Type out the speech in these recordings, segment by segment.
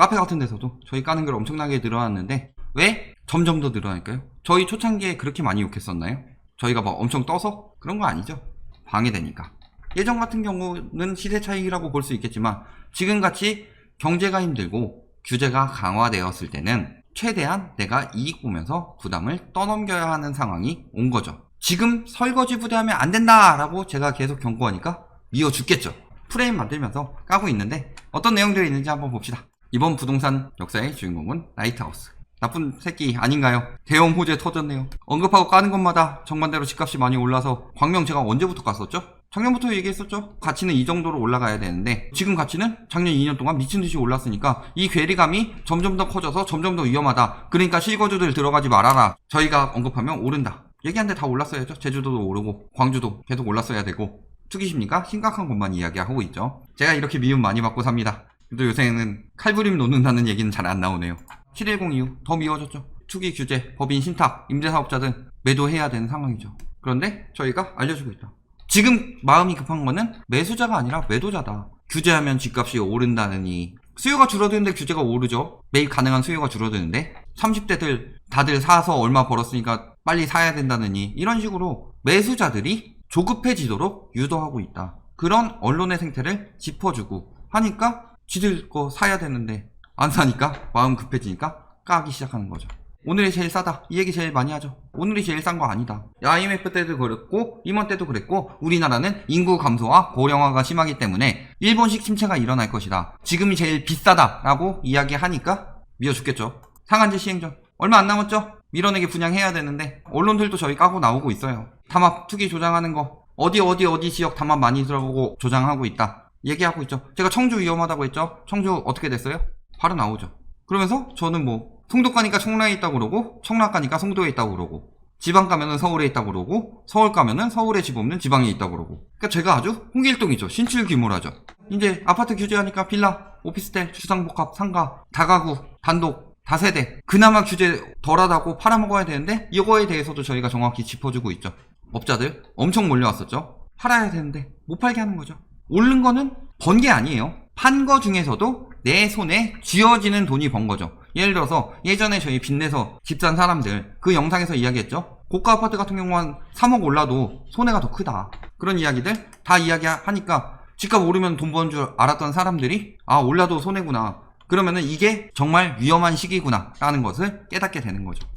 카페 같은 데서도 저희 까는 글 엄청나게 늘어났는데 왜 점점 더 늘어날까요? 저희 초창기에 그렇게 많이 욕했었나요? 저희가 막 엄청 떠서? 그런 거 아니죠. 방해되니까. 예전 같은 경우는 시대 차이라고 볼 수 있겠지만 지금같이 경제가 힘들고 규제가 강화되었을 때는 최대한 내가 이익 보면서 부담을 떠넘겨야 하는 상황이 온 거죠. 지금 설거지 부대하면 안 된다 라고 제가 계속 경고하니까 미워 죽겠죠. 프레임 만들면서 까고 있는데 어떤 내용들이 있는지 한번 봅시다. 이번 부동산 역사의 주인공은 라이트하우스. 나쁜 새끼 아닌가요? 대형 호재 터졌네요. 언급하고 까는 것마다 정반대로 집값이 많이 올라서 광명 제가 언제부터 깠었죠? 작년부터 얘기했었죠? 가치는 이 정도로 올라가야 되는데 지금 가치는 작년 2년 동안 미친듯이 올랐으니까 이 괴리감이 점점 더 커져서 점점 더 위험하다. 그러니까 실거주들 들어가지 말아라. 저희가 언급하면 오른다. 얘기한데 다 올랐어야죠. 제주도도 오르고 광주도 계속 올랐어야 되고 투기십니까? 심각한 것만 이야기하고 있죠. 제가 이렇게 미움 많이 받고 삽니다. 또 요새는 칼부림 놓는다는 얘기는 잘 안 나오네요. 710 이후 더 미워졌죠. 투기 규제, 법인 신탁, 임대사업자 등 매도해야 되는 상황이죠. 그런데 저희가 알려주고 있다. 지금 마음이 급한 거는 매수자가 아니라 매도자다. 규제하면 집값이 오른다느니 수요가 줄어드는데 규제가 오르죠. 매입 가능한 수요가 줄어드는데 30대들 다들 사서 얼마 벌었으니까 빨리 사야 된다느니 이런 식으로 매수자들이 조급해지도록 유도하고 있다. 그런 언론의 생태를 짚어주고 하니까 지들 거 사야 되는데 안 사니까 마음 급해지니까 까기 시작하는 거죠. 오늘이 제일 싸다. 이 얘기 제일 많이 하죠. 오늘이 제일 싼 거 아니다. IMF 때도 그랬고 이번 때도 그랬고 우리나라는 인구 감소와 고령화가 심하기 때문에 일본식 침체가 일어날 것이다. 지금이 제일 비싸다 라고 이야기하니까 미워 죽겠죠. 상한제 시행 전 얼마 안 남았죠? 밀어내게 분양해야 되는데 언론들도 저희 까고 나오고 있어요. 담합 투기 조장하는 거 어디 지역 담합 많이 들어보고 조장하고 있다. 얘기하고 있죠. 제가 청주 위험하다고 했죠. 청주 어떻게 됐어요? 바로 나오죠. 그러면서 저는 뭐 송도 가니까 청라에 있다고 그러고 청라 가니까 송도에 있다고 그러고 지방 가면은 서울에 있다고 그러고 서울 가면은 서울에 집 없는 지방에 있다고 그러고 그러니까 제가 아주 홍길동이죠. 신출귀몰하죠. 이제 아파트 규제하니까 빌라, 오피스텔, 주상복합, 상가, 다가구, 단독, 다세대 그나마 규제 덜하다고 팔아먹어야 되는데 이거에 대해서도 저희가 정확히 짚어주고 있죠. 업자들 엄청 몰려왔었죠. 팔아야 되는데 못 팔게 하는 거죠. 오른 거는 번 게 아니에요. 판 거 중에서도 내 손에 쥐어지는 돈이 번 거죠. 예를 들어서 예전에 저희 빚내서 집 산 사람들 그 영상에서 이야기했죠. 고가 아파트 같은 경우 한 3억 올라도 손해가 더 크다. 그런 이야기들 다 이야기하니까 집값 오르면 돈 버는 줄 알았던 사람들이 아 올라도 손해구나. 그러면은 이게 정말 위험한 시기구나 라는 것을 깨닫게 되는 거죠.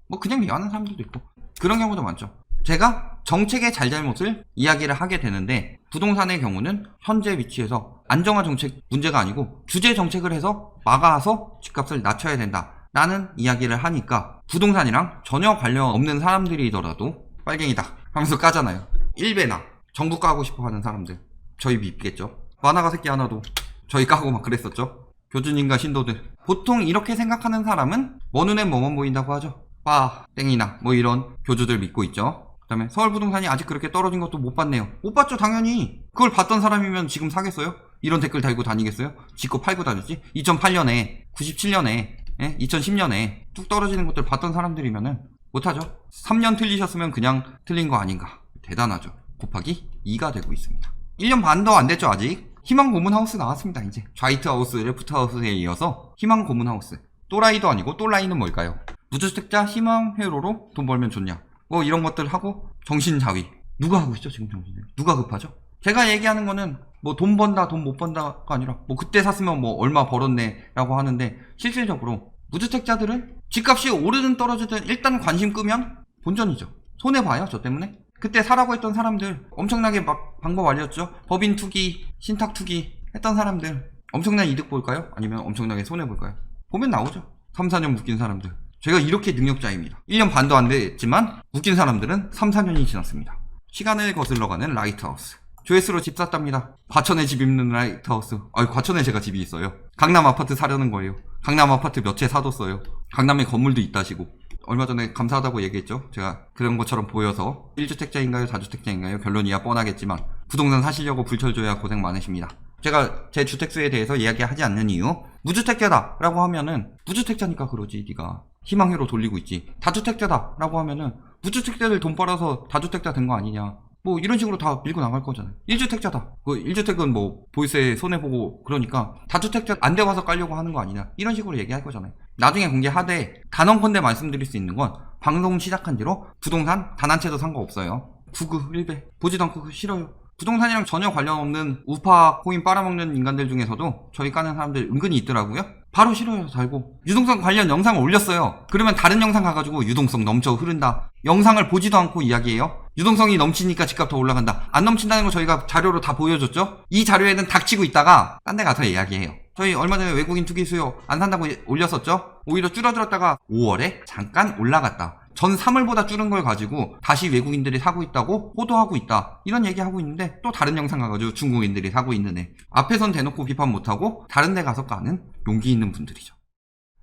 뭐 그냥 미워하는 사람들도 있고 그런 경우도 많죠. 제가 정책의 잘잘못을 이야기를 하게 되는데 부동산의 경우는 현재 위치에서 안정화 정책 문제가 아니고 규제 정책을 해서 막아서 집값을 낮춰야 된다 라는 이야기를 하니까 부동산이랑 전혀 관련 없는 사람들이더라도 빨갱이다 하면서 까잖아요. 1배나 정부 까고 싶어 하는 사람들 저희 믿겠죠. 만화가 새끼 하나도 저희 까고 막 그랬었죠. 교주님과 신도들 보통 이렇게 생각하는 사람은 뭐 눈에 뭐만 보인다고 하죠. 빠, 땡이나 뭐 이런 교주들 믿고 있죠. 그 다음에 서울 부동산이 아직 그렇게 떨어진 것도 못 봤네요. 못 봤죠 당연히. 그걸 봤던 사람이면 지금 사겠어요? 이런 댓글 달고 다니겠어요? 지거 팔고 다녔지? 2008년에 97년에 2010년에 뚝 떨어지는 것들 봤던 사람들이면은 못하죠. 3년 틀리셨으면 그냥 틀린 거 아닌가. 대단하죠. 곱하기 2가 되고 있습니다. 1년 반도 안 됐죠 아직. 희망 고문하우스 나왔습니다. 이제 좌이트하우스, 레프트하우스에 이어서 희망 고문하우스. 또라이도 아니고 또라이는 뭘까요? 무주택자 희망회로로 돈 벌면 좋냐 뭐 이런 것들 하고 정신자위 누가 하고 있죠 지금 정신자위 누가 급하죠? 제가 얘기하는 거는 뭐 돈 번다 돈 못 번다가 아니라 뭐 그때 샀으면 뭐 얼마 벌었네 라고 하는데 실질적으로 무주택자들은 집값이 오르든 떨어지든 일단 관심 끄면 본전이죠. 손해봐요 저 때문에. 그때 사라고 했던 사람들 엄청나게 막 방법 알렸죠. 법인 투기 신탁 투기 했던 사람들 엄청난 이득 볼까요? 아니면 엄청나게 손해 볼까요? 보면 나오죠. 3, 4년 묶인 사람들. 제가 이렇게 능력자입니다. 1년 반도 안 됐지만 묶인 사람들은 3, 4년이 지났습니다. 시간을 거슬러가는 라이트하우스. 조회수로 집 샀답니다. 과천에 집 있는 라이트하우스. 과천에 제가 집이 있어요. 강남 아파트 사려는 거예요. 강남 아파트 몇 채 사뒀어요. 강남에 건물도 있다시고. 얼마 전에 감사하다고 얘기했죠. 제가 그런 것처럼 보여서 1주택자인가요? 4주택자인가요? 결론이야 뻔하겠지만 부동산 사시려고 불철줘야 고생 많으십니다. 제가 제 주택수에 대해서 이야기하지 않는 이유 무주택자다 라고 하면은 무주택자니까 그러지 네가 희망회로 돌리고 있지. 다주택자다 라고 하면은 무주택자들 돈 벌어서 다주택자 된 거 아니냐. 뭐 이런 식으로 다 밀고 나갈 거잖아요. 1주택자다. 그 1주택은 뭐 보유세 손해보고 그러니까 다주택자 안 돼 와서 깔려고 하는 거 아니냐. 이런 식으로 얘기할 거잖아요. 나중에 공개하되 단언컨대 말씀드릴 수 있는 건 방송 시작한 뒤로 부동산 단 한 채도 산 거 없어요. 구글 1배 보지도 않고 그거 싫어요. 부동산이랑 전혀 관련 없는 우파 코인 빨아먹는 인간들 중에서도 저희 까는 사람들 은근히 있더라고요. 바로 싫어요 달고 유동성 관련 영상을 올렸어요. 그러면 다른 영상 가가지고 유동성 넘쳐 흐른다. 영상을 보지도 않고 이야기해요. 유동성이 넘치니까 집값 더 올라간다. 안 넘친다는 거 저희가 자료로 다 보여줬죠. 이 자료에는 닥치고 있다가 딴 데 가서 이야기해요. 저희 얼마 전에 외국인 투기 수요 안 산다고 올렸었죠. 오히려 줄어들었다가 5월에 잠깐 올라갔다. 전 3월보다 줄은 걸 가지고 다시 외국인들이 사고 있다고 호도하고 있다. 이런 얘기하고 있는데 또 다른 영상 가가지고 중국인들이 사고 있는 애. 앞에선 대놓고 비판 못하고 다른 데 가서 까는 용기 있는 분들이죠.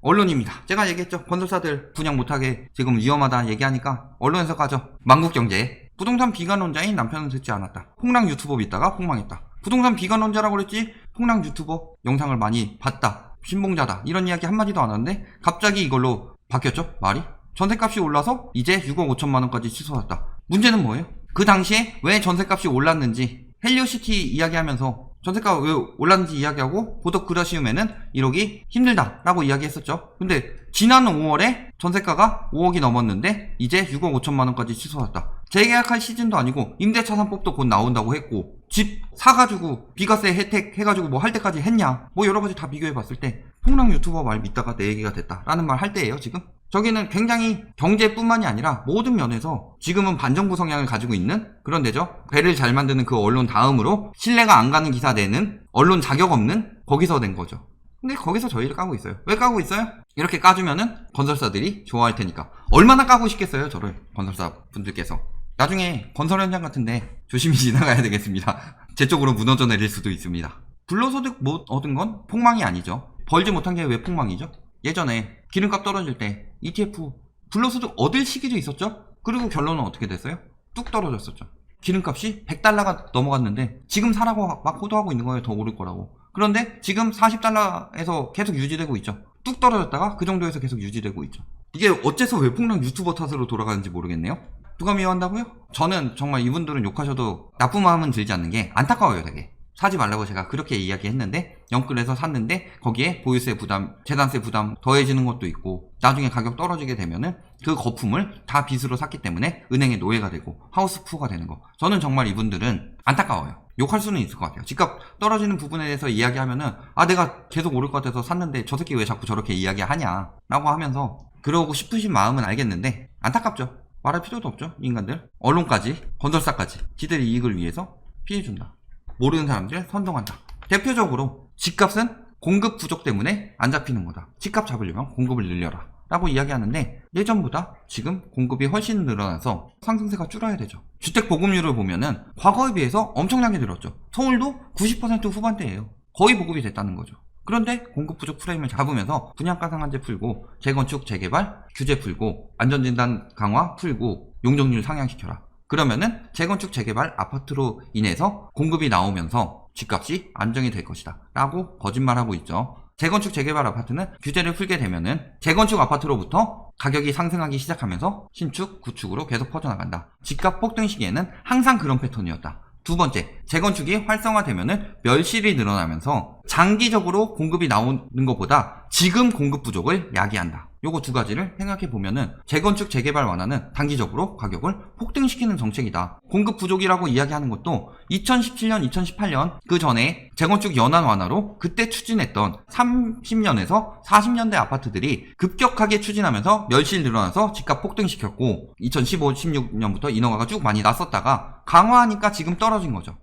언론입니다. 제가 얘기했죠. 건설사들 분양 못하게 지금 위험하다 얘기하니까 언론에서 가죠. 만국경제. 부동산 비관론자인 남편은 듣지 않았다. 폭락 유튜버 믿다가 폭망했다. 부동산 비관론자라고 그랬지 폭락 유튜버 영상을 많이 봤다. 신봉자다. 이런 이야기 한마디도 안 하는데 갑자기 이걸로 바뀌었죠. 말이. 전세값이 올라서 이제 6억 5천만 원까지 치솟았다. 문제는 뭐예요? 그 당시에 왜 전세값이 올랐는지 헬리오시티 이야기하면서 전세가 왜 올랐는지 이야기하고 보덕 그라시움에는 1억이 힘들다라고 이야기했었죠. 근데 지난 5월에 전세가가 5억이 넘었는데 이제 6억 5천만 원까지 치솟았다. 재계약할 시즌도 아니고 임대차산법도 곧 나온다고 했고 집 사가지고 비과세 혜택 해가지고 뭐 할 때까지 했냐 뭐 여러가지 다 비교해봤을 때 폭락 유튜버 말 믿다가 내 얘기가 됐다라는 말 할 때예요 지금. 저기는 굉장히 경제뿐만이 아니라 모든 면에서 지금은 반정부 성향을 가지고 있는 그런 데죠. 배를 잘 만드는 그 언론 다음으로 신뢰가 안 가는 기사 내는 언론 자격 없는 거기서 된 거죠. 근데 거기서 저희를 까고 있어요. 왜 까고 있어요? 이렇게 까주면은 건설사들이 좋아할 테니까. 얼마나 까고 싶겠어요 저를 건설사 분들께서. 나중에 건설 현장 같은데 조심히 지나가야 되겠습니다. 제 쪽으로 무너져 내릴 수도 있습니다. 불로소득 못 얻은 건 폭망이 아니죠. 벌지 못한 게 왜 폭망이죠? 예전에 기름값 떨어질 때 ETF 불로소득 얻을 시기도 있었죠. 그리고 결론은 어떻게 됐어요? 뚝 떨어졌었죠. 기름값이 100달러가 넘어갔는데 지금 사라고 막 호도하고 있는 거예요. 더 오를 거라고. 그런데 지금 40달러에서 계속 유지되고 있죠. 뚝 떨어졌다가 그 정도에서 계속 유지되고 있죠. 이게 어째서 왜 폭락 유튜버 탓으로 돌아가는지 모르겠네요. 누가 미워한다고요? 저는 정말 이분들은 욕하셔도 나쁜 마음은 들지 않는 게 안타까워요 되게. 사지 말라고 제가 그렇게 이야기했는데 영끌해서 샀는데 거기에 보유세 부담, 재산세 부담 더해지는 것도 있고 나중에 가격 떨어지게 되면은 그 거품을 다 빚으로 샀기 때문에 은행의 노예가 되고 하우스푸어가 되는 거. 저는 정말 이분들은 안타까워요. 욕할 수는 있을 것 같아요. 집값 떨어지는 부분에 대해서 이야기하면은 내가 계속 오를 것 같아서 샀는데 저 새끼 왜 자꾸 저렇게 이야기하냐 라고 하면서 그러고 싶으신 마음은 알겠는데 안타깝죠. 말할 필요도 없죠. 인간들. 언론까지 건설사까지 지들의 이익을 위해서 피해준다. 모르는 사람들 선동한다. 대표적으로 집값은 공급 부족 때문에 안 잡히는 거다. 집값 잡으려면 공급을 늘려라 라고 이야기하는데 예전보다 지금 공급이 훨씬 늘어나서 상승세가 줄어야 되죠. 주택 보급률을 보면은 과거에 비해서 엄청나게 늘었죠. 서울도 90% 후반대예요. 거의 보급이 됐다는 거죠. 그런데 공급 부족 프레임을 잡으면서 분양가 상한제 풀고 재건축 재개발 규제 풀고 안전진단 강화 풀고 용적률 상향시켜라. 그러면은 재건축 재개발 아파트로 인해서 공급이 나오면서 집값이 안정이 될 것이다 라고 거짓말하고 있죠. 재건축 재개발 아파트는 규제를 풀게 되면은 재건축 아파트로부터 가격이 상승하기 시작하면서 신축, 구축으로 계속 퍼져나간다. 집값 폭등 시기에는 항상 그런 패턴이었다. 두 번째, 재건축이 활성화되면은 멸실이 늘어나면서 장기적으로 공급이 나오는 것보다 지금 공급 부족을 야기한다. 요거 두 가지를 생각해 보면은 재건축 재개발 완화는 단기적으로 가격을 폭등시키는 정책이다. 공급 부족이라고 이야기하는 것도 2017년, 2018년 그 전에 재건축 연한 완화로 그때 추진했던 30년에서 40년대 아파트들이 급격하게 추진하면서 멸실 늘어나서 집값 폭등시켰고 2015, 16년부터 인허가가 쭉 많이 났었다가 강화하니까 지금 떨어진 거죠.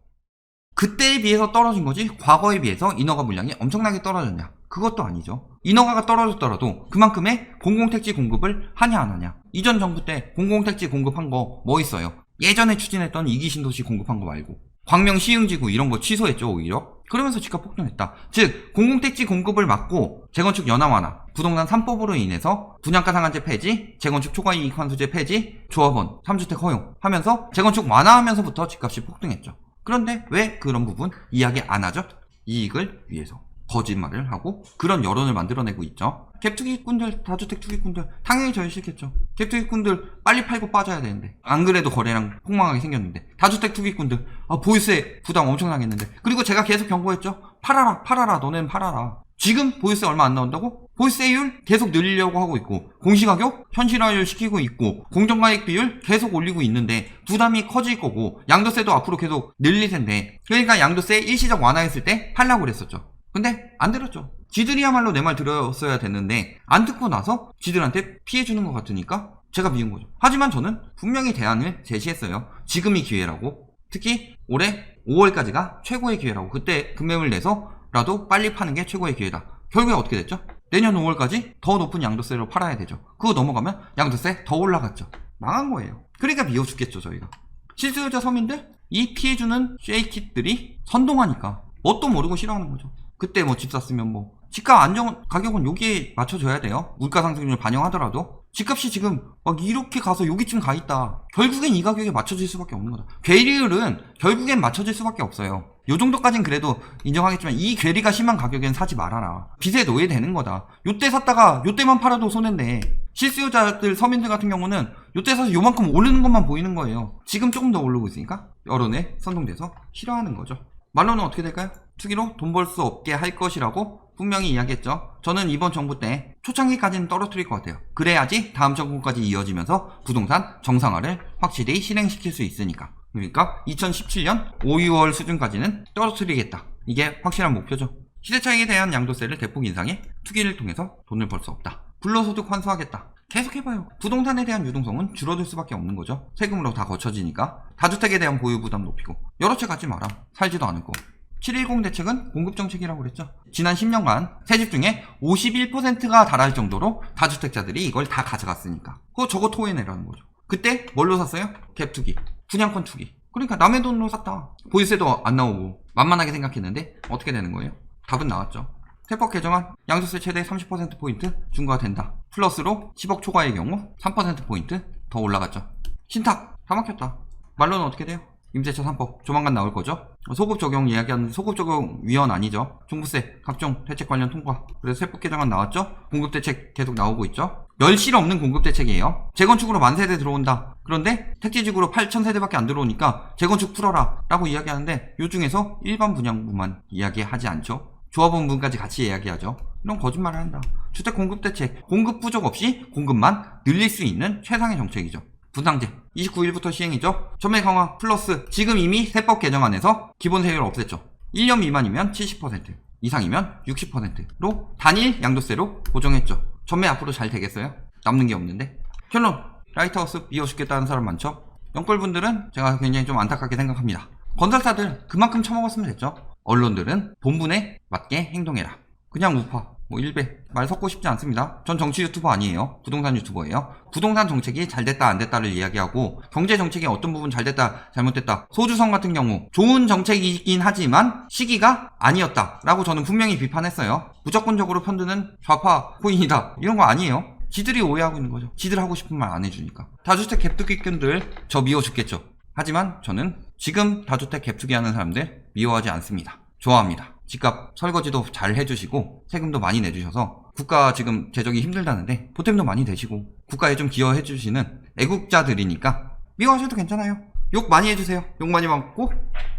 그때에 비해서 떨어진 거지 과거에 비해서 인허가 물량이 엄청나게 떨어졌냐? 그것도 아니죠. 인허가가 떨어졌더라도 그만큼의 공공택지 공급을 하냐 안 하냐. 이전 정부 때 공공택지 공급한 거 뭐 있어요? 예전에 추진했던 2기 신도시 공급한 거 말고 광명 시흥지구 이런 거 취소했죠 오히려. 그러면서 집값 폭등했다. 즉 공공택지 공급을 막고 재건축 연화 완화, 부동산 3법으로 인해서 분양가 상한제 폐지, 재건축 초과이익 환수제 폐지, 조합원 3주택 허용 하면서 재건축 완화하면서부터 집값이 폭등했죠. 그런데 왜 그런 부분 이야기 안 하죠? 이익을 위해서. 거짓말을 하고 그런 여론을 만들어내고 있죠. 갭투기꾼들, 다주택 투기꾼들 당연히 저희 싫겠죠. 갭투기꾼들 빨리 팔고 빠져야 되는데, 안 그래도 거래량 폭망하게 생겼는데, 다주택 투기꾼들 보유세 부담 엄청나게 했는데, 그리고 제가 계속 경고했죠. 팔아라 너네는 팔아라. 지금 보유세 얼마 안 나온다고? 보유세율 계속 늘리려고 하고 있고, 공시가격 현실화를 시키고 있고, 공정가액 비율 계속 올리고 있는데 부담이 커질 거고, 양도세도 앞으로 계속 늘릴 텐데, 그러니까 양도세 일시적 완화했을 때 팔라고 그랬었죠. 근데 안 들었죠. 지들이야말로 내 말 들었어야 됐는데 안 듣고 나서 지들한테 피해주는 것 같으니까 제가 미운 거죠. 하지만 저는 분명히 대안을 제시했어요. 지금이 기회라고. 특히 올해 5월까지가 최고의 기회라고. 그때 금매물 내서라도 빨리 파는 게 최고의 기회다. 결국에 어떻게 됐죠? 내년 5월까지 더 높은 양도세로 팔아야 되죠. 그거 넘어가면 양도세 더 올라갔죠. 망한 거예요. 그러니까 미워 죽겠죠, 저희가. 실수요자 서민들, 이 피해주는 쉐이킷들이 선동하니까 뭣도 모르고 싫어하는 거죠. 그때 뭐 집 샀으면 뭐 집값 안정 가격은 여기에 맞춰줘야 돼요. 물가 상승률 반영하더라도 집값이 지금 막 이렇게 가서 여기쯤 가 있다. 결국엔 이 가격에 맞춰질 수밖에 없는 거다. 괴리율은 결국엔 맞춰질 수밖에 없어요. 요 정도까진 그래도 인정하겠지만 이 괴리가 심한 가격엔 사지 말아라. 빚에 노예되는 거다. 요때 샀다가 요때만 팔아도 손해인데, 실수요자들 서민들 같은 경우는 요때 사서 요만큼 오르는 것만 보이는 거예요. 지금 조금 더 오르고 있으니까 여론에 선동돼서 싫어하는 거죠. 말로는 어떻게 될까요? 투기로 돈 벌 수 없게 할 것이라고 분명히 이야기했죠. 저는 이번 정부 때 초창기까지는 떨어뜨릴 것 같아요. 그래야지 다음 정부까지 이어지면서 부동산 정상화를 확실히 실행시킬 수 있으니까. 그러니까 2017년 5, 6월 수준까지는 떨어뜨리겠다. 이게 확실한 목표죠. 시세차익에 대한 양도세를 대폭 인상해 투기를 통해서 돈을 벌 수 없다. 불로소득 환수하겠다. 계속 해봐요. 부동산에 대한 유동성은 줄어들 수밖에 없는 거죠. 세금으로 다 거쳐지니까. 다주택에 대한 보유 부담 높이고, 여러 채 갖지 마라. 살지도 않을 거. 710 대책은 공급정책이라고 그랬죠. 지난 10년간 새집 중에 51%가 달할 정도로 다주택자들이 이걸 다 가져갔으니까 그거 저거 토해내라는 거죠. 그때 뭘로 샀어요? 갭투기, 분양권 투기. 그러니까 남의 돈으로 샀다. 보유세도 안 나오고 만만하게 생각했는데 어떻게 되는 거예요? 답은 나왔죠. 세법 개정안 양도세 최대 30%포인트 중과가 된다. 플러스로 10억 초과의 경우 3%포인트 더 올라갔죠. 신탁 다 막혔다. 말로는 어떻게 돼요? 임대차 3법 조만간 나올 거죠. 소급 적용 이야기하는데 소급 적용 위헌 아니죠. 종부세 각종 대책 관련 통과. 그래서 세법 개정안 나왔죠. 공급 대책 계속 나오고 있죠. 멸실 없는 공급 대책이에요. 재건축으로 10,000세대 들어온다. 그런데 택지지구로 8,000세대밖에 안 들어오니까 재건축 풀어라 라고 이야기하는데, 요 중에서 일반 분양부만 이야기하지 않죠. 조합원분까지 같이 이야기하죠. 이런 거짓말을 한다. 주택 공급 대책, 공급 부족 없이 공급만 늘릴 수 있는 최상의 정책이죠. 분상제 29일부터 시행이죠. 전매 강화 플러스 지금 이미 세법 개정안에서 기본 세율을 없앴죠. 1년 미만이면 70%, 이상이면 60%로 단일 양도세로 고정했죠. 전매 앞으로 잘 되겠어요? 남는 게 없는데. 결론, 라이트하우스 미워 죽겠다는 사람 많죠. 영끌분들은 제가 굉장히 좀 안타깝게 생각합니다. 건설사들 그만큼 처먹었으면 됐죠. 언론들은 본분에 맞게 행동해라. 그냥 우파, 뭐 일배 말 섞고 싶지 않습니다. 전 정치 유튜버 아니에요. 부동산 유튜버예요. 부동산 정책이 잘 됐다 안 됐다를 이야기하고, 경제 정책이 어떤 부분 잘 됐다 잘못됐다, 소주성 같은 경우 좋은 정책이긴 하지만 시기가 아니었다 라고 저는 분명히 비판했어요. 무조건적으로 편드는 좌파 코인이다 이런 거 아니에요. 지들이 오해하고 있는 거죠. 지들 하고 싶은 말 안 해주니까. 다주택 갭투기꾼들 저 미워 죽겠죠. 하지만 저는 지금 다주택 갭투기 하는 사람들 미워하지 않습니다. 좋아합니다. 집값 설거지도 잘 해주시고 세금도 많이 내주셔서 국가 지금 재정이 힘들다는데 보탬도 많이 되시고 국가에 좀 기여해주시는 애국자들이니까 미워하셔도 괜찮아요. 욕 많이 해주세요. 욕 많이 먹고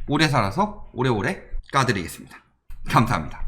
오래 살아서 오래오래 까드리겠습니다. 감사합니다.